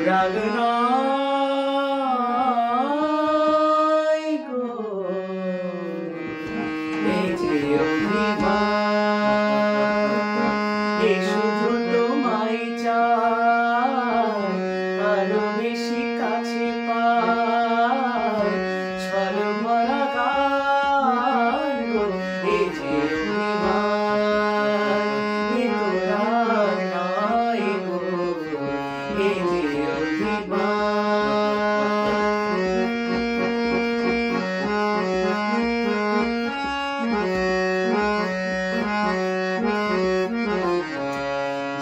রাগ নয় গো, এই যে অভিমান, এ শুধু তোমায় চায়, আরো বেশি কাছে পায়, ছল ভরা গান গো, এই যে অভিমান, এ তো রাগ নয় গো, এই যে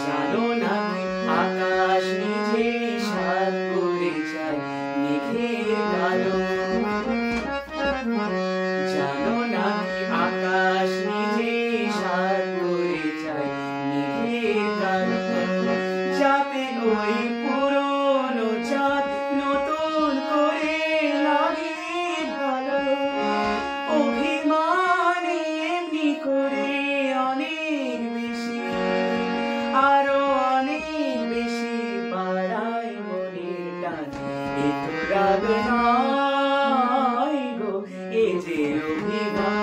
জানো না আকাশ নিজে সাত করে যায় মেঘের কালো, জানো না আকাশ নিজে সাত করে যায় মেঘের কালো, যাতে ওই পুরনো চাঁদ নতুন করে লাগে ভালো। অভিমান এমনি করে অনেক বেশি, আরো অনেক বেশি বাড়ায় মনের টান, এ তো রাগ নয় গো, এ যে অভিমান।